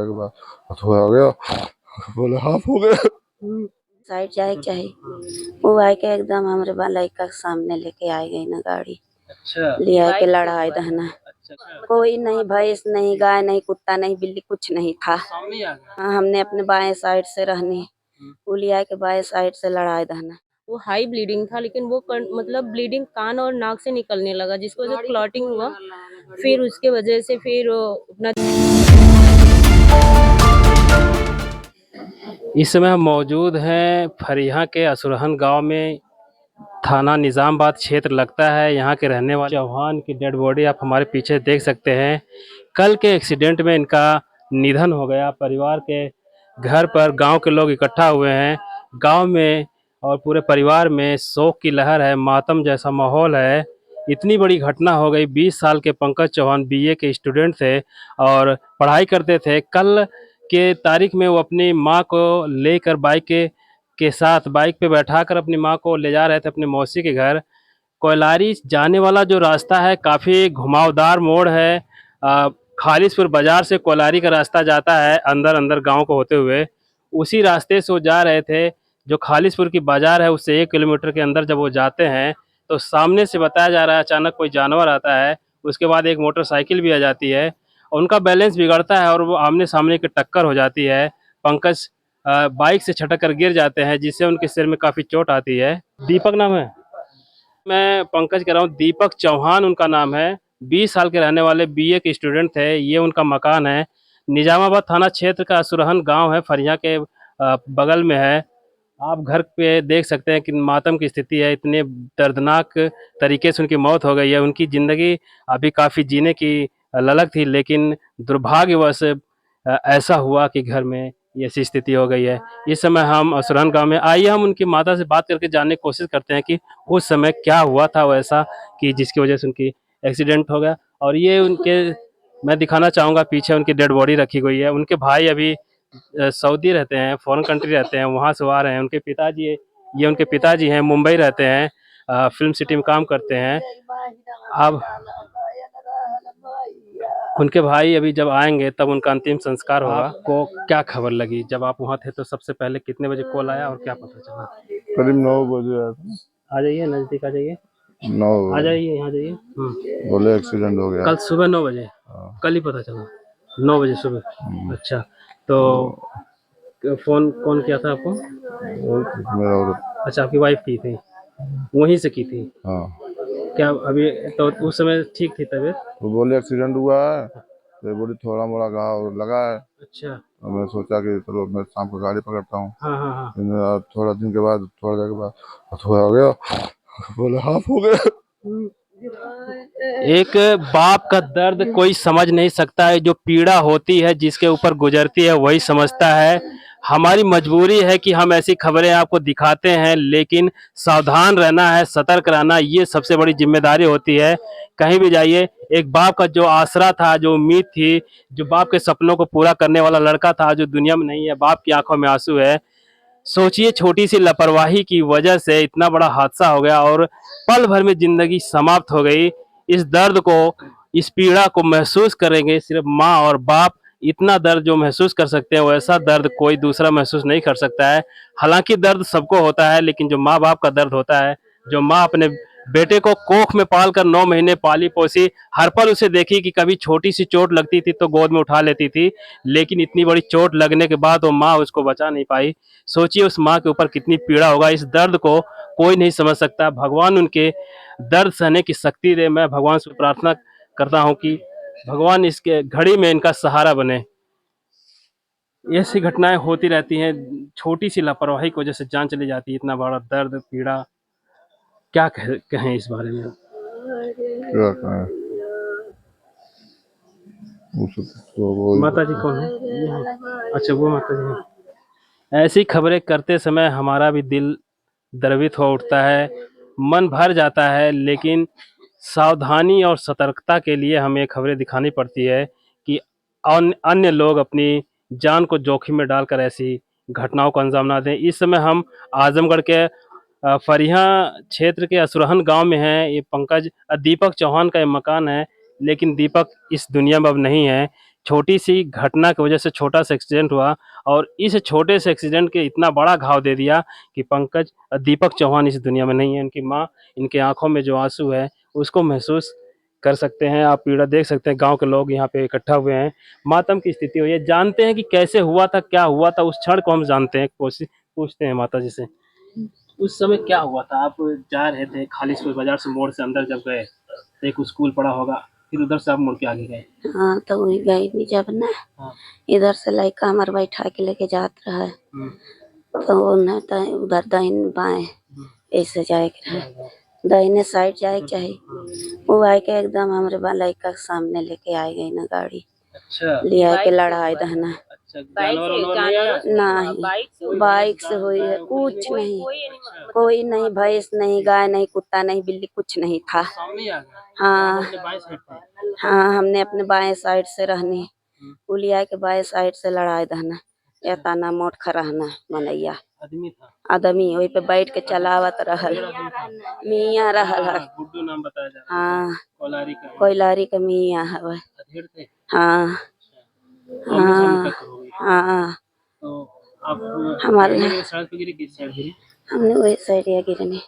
देर के बाद हथुआ हो गया, बोले हाफ हो गया। साइड जाए चाहिए वो आए के एकदम हमारे लड़का के सामने लेके आ गई ना गाड़ी। अच्छा, ले आए के लड़ाई दहना। अच्छा, कोई नहीं, भैंस नहीं, गाय नहीं, कुत्ता नहीं, बिल्ली कुछ नहीं था। सामने ही आ गया। हाँ, हमने अपने बाएं साइड से रहनी, वो ले आए के बाएं साइड से लड़ाई दहना। वो हाई ब्लीडिंग था, लेकिन वो मतलब ब्लीडिंग कान और नाक से निकलने लगा, जिसकी वजह से क्लॉटिंग हुआ। फिर उसके वजह से फिर अपना इस समय हम मौजूद हैं फरिया के असुरहन गांव में। थाना निजामबाद क्षेत्र लगता है। यहाँ के रहने वाले चौहान की डेड बॉडी आप हमारे पीछे देख सकते हैं। कल के एक्सीडेंट में इनका निधन हो गया। परिवार के घर पर गांव के लोग इकट्ठा हुए हैं। गांव में और पूरे परिवार में शोक की लहर है, मातम जैसा माहौल है। इतनी बड़ी घटना हो गई। 20 साल के पंकज चौहान बीए के स्टूडेंट थे और पढ़ाई करते थे। कल के तारीख में वो अपनी माँ को लेकर के साथ बाइक पे बैठाकर अपनी माँ को ले जा रहे थे अपने मौसी के घर। कोयलारी जाने वाला जो रास्ता है काफ़ी घुमावदार मोड़ है। खालिसपुर बाजार से कोयलारी का रास्ता जाता है अंदर अंदर गांव को होते हुए। उसी रास्ते से वो जा रहे थे। जो खालिसपुर की बाजार है उससे 1 किलोमीटर के अंदर जब वो जाते हैं तो सामने से बताया जा रहा है अचानक कोई जानवर आता है। उसके बाद एक मोटरसाइकिल भी आ जाती है। उनका बैलेंस बिगड़ता है और वो आमने सामने की टक्कर हो जाती है। पंकज बाइक से छटक कर गिर जाते हैं, जिससे उनके सिर में काफ़ी चोट आती है। दीपक नाम है, मैं पंकज कह रहा हूँ, दीपक चौहान उनका नाम है। 20 साल के रहने वाले बीए के स्टूडेंट थे। ये उनका मकान है। निजामाबाद थाना क्षेत्र का असुरहन गांव है, फरिया के बगल में है। आप घर पे देख सकते हैं कि मातम की स्थिति है। इतने दर्दनाक तरीके से उनकी मौत हो गई है। उनकी ज़िंदगी अभी काफ़ी जीने की ललक थी, लेकिन दुर्भाग्यवश ऐसा हुआ कि घर में ये ऐसी स्थिति हो गई है। इस समय हम असुरहन गांव में, आइए हम उनकी माता से बात करके जानने की कोशिश करते हैं कि उस समय क्या हुआ था वैसा कि जिसकी वजह से उनकी एक्सीडेंट हो गया। और ये उनके, मैं दिखाना चाहूँगा, पीछे उनकी डेड बॉडी रखी गई है। उनके भाई अभी सऊदी रहते हैं, फॉरेन कंट्री रहते हैं, वहाँ से वो आ रहे हैं। उनके पिताजी, ये उनके पिताजी हैं, मुंबई रहते हैं, फिल्म सिटी में काम करते हैं। अब उनके भाई अभी जब आएंगे तब उनका अंतिम संस्कार होगा। आपको क्या खबर लगी जब आप वहाँ थे? तो सबसे पहले कितने बजे कॉल आया और क्या पता चला? करीब 9 बजे आया था। आ जाइए, नज़दीक आ जाइए, 9 आ जाइए, यहाँ जाइए। बोले एक्सीडेंट हो गया। कल सुबह 9 बजे? कल ही पता चला 9 बजे सुबह? अच्छा, तो फ़ोन कौन किया था आपको? मेरा औरत। अच्छा, आपकी वाइफ की थी, वहीं से की थी? हाँ। क्या अभी तो उस समय ठीक थी तबीयत? वो बोले एक्सीडेंट हुआ है, तो बोली थोड़ा मोड़ा घाव लगा है। अच्छा। और मैं सोचा कि चलो मैं शाम को गाड़ी पकड़ता हूँ। हाँ हाँ हाँ। थोड़ा दिन के बाद, थोड़ा देर के बाद हथुआ हो गया, बोले हाफ हो गया। एक बाप का दर्द कोई समझ नहीं सकता है। जो पीड़ा होती है, जिसके ऊपर गुजरती है, वही समझता है। हमारी मजबूरी है कि हम ऐसी खबरें आपको दिखाते हैं, लेकिन सावधान रहना है, सतर्क रहना, ये सबसे बड़ी जिम्मेदारी होती है। कहीं भी जाइए, एक बाप का जो आसरा था, जो उम्मीद थी, जो बाप के सपनों को पूरा करने वाला लड़का था, जो दुनिया में नहीं है, बाप की आंखों में आंसू है। सोचिए, छोटी सी लापरवाही की वजह से इतना बड़ा हादसा हो गया और पल भर में जिंदगी समाप्त हो गई। इस दर्द को, इस पीड़ा को महसूस करेंगे सिर्फ माँ और बाप। इतना दर्द जो महसूस कर सकते हैं, वैसा दर्द कोई दूसरा महसूस नहीं कर सकता है। हालांकि दर्द सबको होता है, लेकिन जो माँ बाप का दर्द होता है, जो माँ अपने बेटे को कोख में पाल कर 9 महीने पाली पोसी, हर पल उसे देखी कि कभी छोटी सी चोट लगती थी तो गोद में उठा लेती थी, लेकिन इतनी बड़ी चोट लगने के बाद वो माँ उसको बचा नहीं पाई। सोचिए उस माँ के ऊपर कितनी पीड़ा होगा। इस दर्द को कोई नहीं समझ सकता। भगवान उनके दर्द सहने की शक्ति दे। मैं भगवान से प्रार्थना करता हूँ कि भगवान इसके घड़ी में इनका सहारा बने। ऐसी घटनाएं होती रहती हैं, छोटी सी लापरवाही की वजह से जान चली जाती है। इतना बड़ा दर्द, पीड़ा, क्या कहें इस बारे में? क्या कहें? तो माता जी कौन है? अच्छा, वो माता जी हैं। ऐसी खबरें करते समय हमारा भी दिल द्रवित हो उठता है, मन भर जाता है, लेकिन सावधानी और सतर्कता के लिए हमें खबरें दिखानी पड़ती है कि अन्य लोग अपनी जान को जोखिम में डालकर ऐसी घटनाओं को अंजाम ना दें। इस समय हम आजमगढ़ के फरिया क्षेत्र के असुरहन गांव में हैं। ये पंकज दीपक चौहान का ये मकान है, लेकिन दीपक इस दुनिया में अब नहीं है। छोटी सी घटना की वजह से छोटा सा एक्सीडेंट हुआ और इस छोटे से एक्सीडेंट के इतना बड़ा घाव दे दिया कि पंकज दीपक चौहान इस दुनिया में नहीं है। उनकी माँ, इनके आंखों में जो आंसू है उसको महसूस कर सकते हैं। आप पीड़ा देख सकते हैं, गांव के लोग यहाँ पे इकट्ठा हुए हैं, मातम की स्थिति हुई है। जानते हैं कि कैसे हुआ था, क्या हुआ था, उस क्षण को हम जानते हैं। कोशिश पूछते हैं माता जी से, उस समय क्या हुआ था? आप जा रहे थे खालिशपुर बाजार से, मोड़ से अंदर जब गए तो एक स्कूल पड़ा होगा, फिर उधर से आप मुड़ के आगे गए। हाँ तो वही गई नहीं जब ना, हाँ। इधर से लड़का हमारे बैठा के लेके जात रहा है, तो उन्हें तो उधर दाहिने बाएं ऐसे जाए के रहे, दाहिने साइड जाए चाहे वो आए के एकदम हमारे लड़का के सामने लेके आए गई ना गाड़ी, अच्छा, ले आए के लड़ाई दहना। अच्छा, जानवर नहीं आया? नहीं, बाइक से हुई है, कुछ नहीं, कोई नहीं, भैंस नहीं, गाय नहीं, कुत्ता नहीं, बिल्ली, कुछ नहीं था। सामने ही आ गया। हाँ अपने बाएं साइड पे। हाँ, हमने अपने बाएं साइड से रहनी, उलिया के बाएं साइड से लड़ाई दहना, या ताना मोट खरहना मनैया आदमी था। आदमी वही पे बैठ के चलावत रहल, मियाँ रहल है। गुड्डू नाम बताया जा रहा हाँ, है, कोलारी का। कोयलारी के मियाँ हवे। अधेड़ थे। हाँ आमने सामने हाँ टक्कर हो गई। हाँ, तो आप हमारे गिरने के सड़क पे गिरी, किस साइड गिरी? हमने वही साइडिया गिरनी।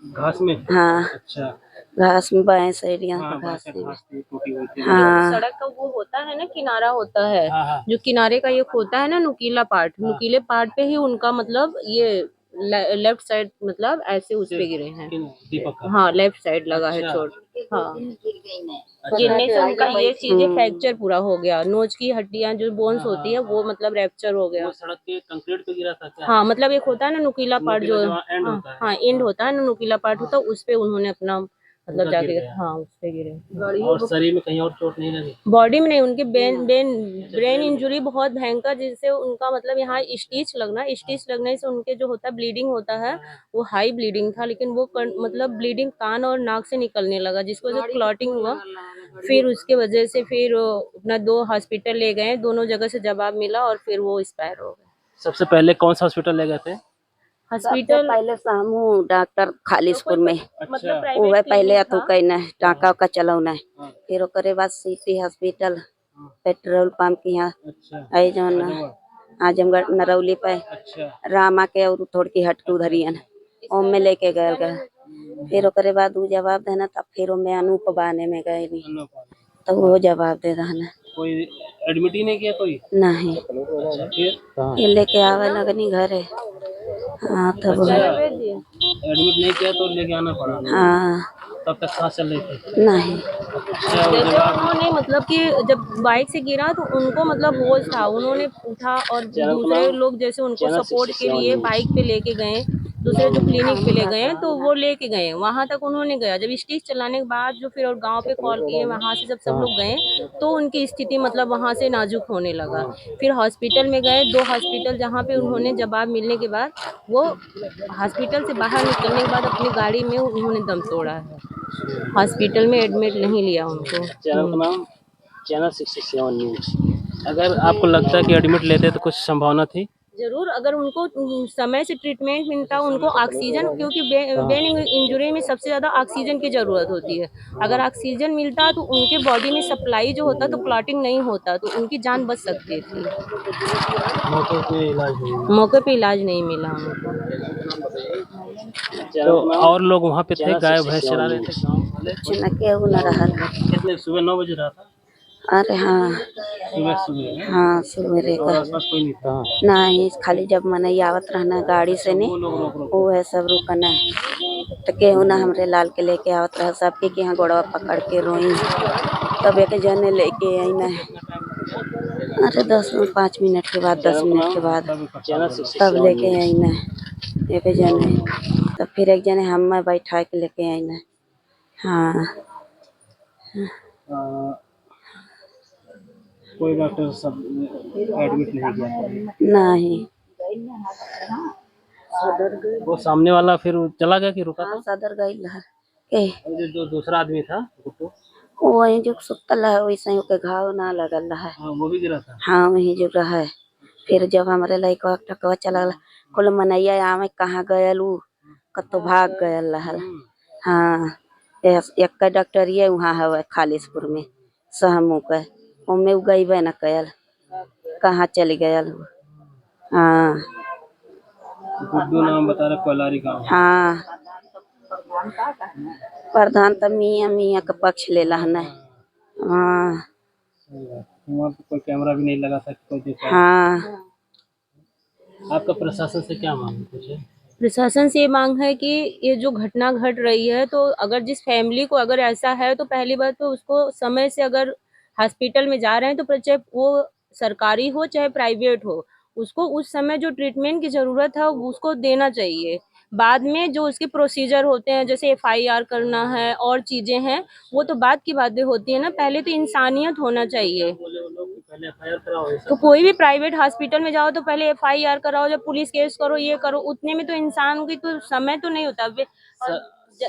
घास में? हाँ, अच्छा। घास में बाएं साइडिया हाँ, घास में। घास थी, टूटी हुई थी। हाँ सड़क का वो होता है ना, किनारा होता है, हाँ, हाँ। जो किनारे का एक होता है ना नुकीला पार्ट, नुकीले पार्ट पे ही उनका मतलब ये लेफ्ट साइड मतलब ऐसे उस पे गिरे हैं। दीपक का? हाँ, लेफ्ट साइड लगा है अच्छा। चोट। हाँ, गिरने से उनका ये चीजें फ्रैक्चर पूरा हो गया, नोज की हड्डियां जो बोन्स होती है वो मतलब रैप्चर हो गया। वो सड़क के कंक्रीट पे गिरा था क्या? हाँ, मतलब एक होता है ना नुकीला पार्ट जो एंड होता है। हाँ एंड होता है ना, नुकीला पार्ट होता है, उस पे उन्होंने अपना मतलब उनका गिर जाके गया। हाँ उस पे गिरे। और शरीर में कहीं और चोट नहीं लगी? बॉडी में नहीं, उनके ब्रेन इंजुरी बहुत भयंकर, जिससे उनका मतलब यहाँ स्टिच लगने से उनके जो होता है ब्लीडिंग होता है, वो हाई ब्लीडिंग था, लेकिन वो मतलब ब्लीडिंग कान और नाक से निकलने लगा, जिसकी वजह से क्लॉटिंग हुआ। फिर उसके वजह से फिर अपना 2 हॉस्पिटल ले गए, दोनों जगह से जवाब मिला और फिर वो एक्सपायर हो गए। सबसे पहले कौन सा हॉस्पिटल ले गए थे? हॉस्पिटल पहले सामू डॉक्टर खालिशपुर में, मतलब वो है पहले प्राइवेट अतु कहना टाका का चलौना है, फिर ओकरे बाद सिटी हॉस्पिटल, पेट्रोल पंप के यहाँ अच्छा। है जौन आजमगढ़ नरौली पे अच्छा। रामा के और थोड़ी की हट के उधरियन ओम में लेके गए। फिर ओकरे बाद वो जवाब देना, तब फिर ओमे अनूप बाने में गए नहीं, तो वो जवाब दे रहना। कोई एडमिट ही नहीं किया कोई? नहीं, अच्छा, फिर ये लेके आवे लगनी घरे। हाँ तब एडमिट नहीं किया तो लेके आना पड़ा? हाँ तब तक सांस चल रही थी? नहीं, अच्छा, वो जैसे जवाब उन्होंने मतलब कि जब बाइक से गिरा तो उनको मतलब होश था, उन्होंने उठा और दूसरे लोग जैसे उनको सपोर्ट के लिए बाइक पे लेके गए, दूसरे जो क्लिनिक पे ले गए तो वो लेके गए, वहां तक उन्होंने गया। जब स्टिच चलाने के बाद जो फिर और गांव पे कॉल किए, वहां से जब सब लोग गए तो उनकी स्थिति मतलब वहां से नाजुक होने लगा। फिर हॉस्पिटल में गए, 2 हॉस्पिटल, जहाँ पे उन्होंने जवाब मिलने के बाद वो हॉस्पिटल से बाहर निकलने के बाद अपनी गाड़ी में उन्होंने दम तोड़ा है, हॉस्पिटल में एडमिट नहीं लिया उनको। चैनल का नाम चैनल 67 न्यूज। अगर आपको लगता है कि एडमिट लेते तो कुछ संभावना थी? जरूर, अगर उनको समय से ट्रीटमेंट मिलता, उनको ऑक्सीजन, क्योंकि ब्रेन इंजरी में सबसे ज़्यादा ऑक्सीजन की ज़रूरत होती है, अगर ऑक्सीजन मिलता तो उनके बॉडी में सप्लाई जो होता तो क्लॉटिंग नहीं होता, तो उनकी जान बच सकती थी। मौके पे इलाज नहीं मिला उनको। तो और लोग वहाँ पे थे, गाय भैंस चरा रहे थे गाँव वाले? कुछ न केहू न रहल। कितने, सुबह 9 बजे रहा था? अरे हाँ सुबह हाँ, सवेरे और का आसपास कोई नहीं था? नहीं, खाली जब मनई आवत रहना गाड़ी से नहीं, वो लोग रोक वो है सब रुकना, तो केहू ना हमरे लाल के लेके आवत रहा, सबके के यहाँ गोड़वा पकड़ के रोई, तब एक जने लेके आई ना, अरे 5 मिनट के बाद 10 मिनट के बाद तब लेके आई ना एक जने, तब फिर एक जने हम में बैठा के लेके आई ना। हाँ कोई डॉक्टर सब एडमिट नहीं किया? नहीं, वो सामने वाला फिर चला गया कि रुका हाँ था? सदर गई के जो दूसरा आदमी था गुट्टू, वही जो सुतल है वैसे ही ओके घाव ना लगल रहा है। हाँ, वो भी गिरा था? हाँ वही जो रहा है। फिर जब हमारे लड़का टकवा चला कुल मनैया आमे कहाँ गयल उ कतो भाग गयल रहल। हाँ एक डॉक्टर ये वहाँ है खालिशपुर में सहमू के, उनमें उ गईबे न कयल, कहाँ चली गयल वो। हाँ गुड्डू नाम बता रहे, कोलारी गाँव। हाँ, प्रधान तो मियाँ मियाँ का पक्ष ले हन। हाँ वहाँ पे कोई कैमरा भी नहीं लगा सकता, कोई देखा। हाँ। आपका प्रशासन से क्या मांग है कुछ है? प्रशासन से ये मांग है कि ये जो घटना घट रही है, तो अगर जिस फैमिली को अगर ऐसा है तो पहली बात तो उसको समय से अगर हॉस्पिटल में जा रहे हैं तो चाहे वो सरकारी हो चाहे प्राइवेट हो, उसको उस समय जो ट्रीटमेंट की जरूरत है उसको देना चाहिए। बाद में जो उसके प्रोसीजर होते हैं जैसे FIR करना है और चीजें हैं, वो तो बाद की बातें होती है ना, पहले तो इंसानियत होना चाहिए। पहले FIR कराओ ये सब। तो कोई भी प्राइवेट हॉस्पिटल में जाओ तो पहले FIR कराओ, जब पुलिस केस करो, ये करो, उतने में तो इंसान की तो समय तो नहीं होता। और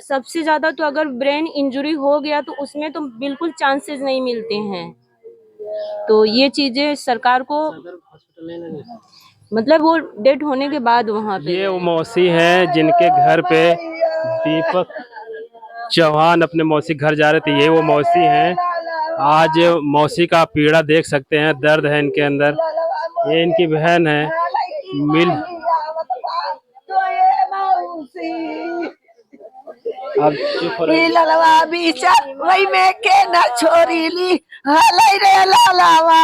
सबसे ज्यादा तो अगर ब्रेन इंजरी हो गया तो उसमें तो बिल्कुल चांसेस नहीं मिलते हैं। तो ये चीजें सरकार को, हॉस्पिटल नहीं लगे। मतलब वो डेथ होने के बाद वहाँ पे ये वो मौसी हैं जिनके घर पे दीपक चौहान अपने मौसी घर जा रहे थे, ये वो मौसी हैं। आज मौसी का पीड़ा देख सकते हैं, दर्द है इनके अंदर। ये इनकी बहन है मिल। अब चुप रहे। ललवा बीचा वही में के न छोरीली हलै रे ललवा।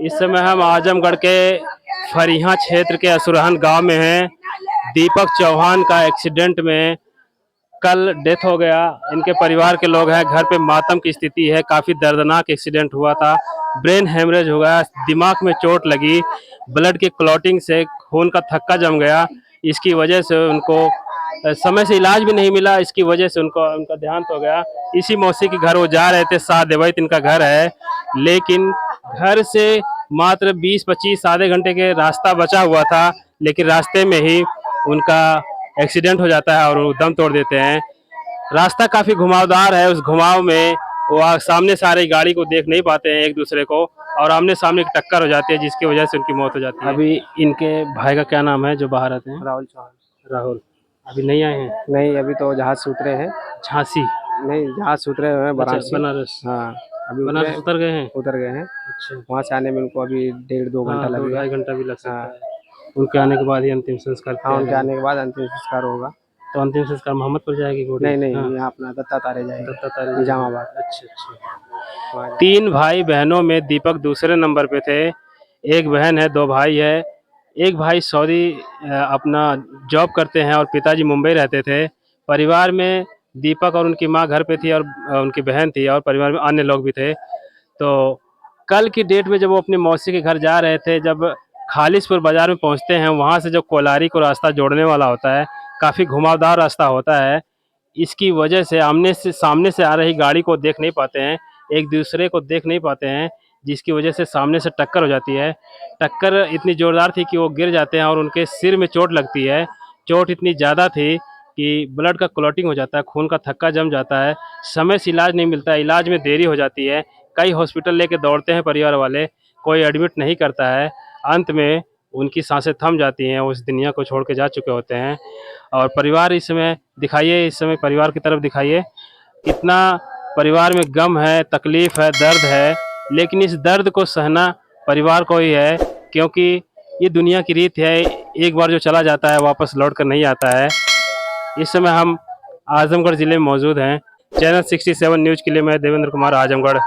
इस समय हम आजमगढ़ के फरिहा क्षेत्र के असुरहन गांव में हैं। दीपक चौहान का एक्सीडेंट में कल डेथ हो गया। इनके परिवार के लोग हैं, घर पे मातम की स्थिति है। काफी दर्दनाक एक्सीडेंट हुआ था, ब्रेन हेमरेज हो गया, दिमाग में चोट लगी, ब्लड की क्लॉटिंग से खून का थक्का जम गया। इसकी वजह से उनको समय से इलाज भी नहीं मिला, इसकी वजह से उनका देहांत हो गया। इसी मौसी के घर वो जा रहे थे, सादेवैत इनका घर है, लेकिन घर से मात्र 20-25 आधे घंटे के रास्ता बचा हुआ था, लेकिन रास्ते में ही उनका एक्सीडेंट हो जाता है और वो दम तोड़ देते हैं। रास्ता काफी घुमावदार है, उस घुमाव में वो सामने से आ रही गाड़ी को देख नहीं पाते हैं एक दूसरे को, और आमने सामने की टक्कर हो जाती है जिसकी वजह से उनकी मौत हो जाती है। अभी इनके भाई का क्या नाम है जो बाहर रहते हैं? राहुल चौहान। राहुल अभी नहीं आए हैं? नहीं, अभी तो जहाज से उतरे हैं। झांसी? नहीं, जहाज से उतरे हुए हैं अच्छा, बनारस। हाँ, अभी बनारस उतर गए हैं? उतर गए हैं। अच्छा, वहाँ से आने में उनको अभी 1.5-2 घंटा लगेगा। 2-2.5 घंटा भी लग सकता हाँ। है। उनके आने के बाद ही अंतिम संस्कार किया हाँ, उनके जाएगा। आने के बाद अंतिम संस्कार होगा। तो अंतिम संस्कार मोहम्मदपुर जाएगी घोड़ी? नहीं नहीं, हाँ। यहाँ अपना दत्तात्रेय जाएगा, दत्तात्रेय निजामाबाद। अच्छा अच्छा। वहाँ 3 भाई बहनों में दीपक दूसरे नंबर पे थे। एक बहन है, 2 भाई है। एक भाई सऊदी अपना जॉब करते हैं और पिताजी मुंबई रहते थे। परिवार में दीपक और उनकी माँ घर पे थी और उनकी बहन थी, और परिवार में अन्य लोग भी थे। तो कल की डेट में जब वो अपनी मौसी के घर जा रहे थे, जब खालिसपुर बाजार में पहुंचते हैं, वहां से जो कोलारी को रास्ता जोड़ने वाला होता है, काफ़ी घुमावदार रास्ता होता है। इसकी वजह से सामने से आ रही गाड़ी को देख नहीं पाते हैं, एक दूसरे को देख नहीं पाते हैं, जिसकी वजह से सामने से टक्कर हो जाती है। टक्कर इतनी ज़ोरदार थी कि वो गिर जाते हैं और उनके सिर में चोट लगती है। चोट इतनी ज़्यादा थी कि ब्लड का क्लॉटिंग हो जाता है, खून का थक्का जम जाता है, समय से इलाज नहीं मिलता है, इलाज में देरी हो जाती है। कई हॉस्पिटल लेके दौड़ते हैं परिवार वाले, कोई एडमिट नहीं करता है। अंत में उनकी सांसें थम जाती हैं, वो इस दुनिया को छोड़ के जा चुके होते हैं। और परिवार इस समय दिखाइए, इस समय परिवार की तरफ दिखाइए, कितना परिवार में गम है, तकलीफ़ है, दर्द है, लेकिन इस दर्द को सहना परिवार को ही है, क्योंकि ये दुनिया की रीत है, एक बार जो चला जाता है वापस लौट कर नहीं आता है। इस समय हम आजमगढ़ ज़िले में मौजूद हैं। चैनल 67 न्यूज़ के लिए मैं देवेंद्र कुमार, आजमगढ़।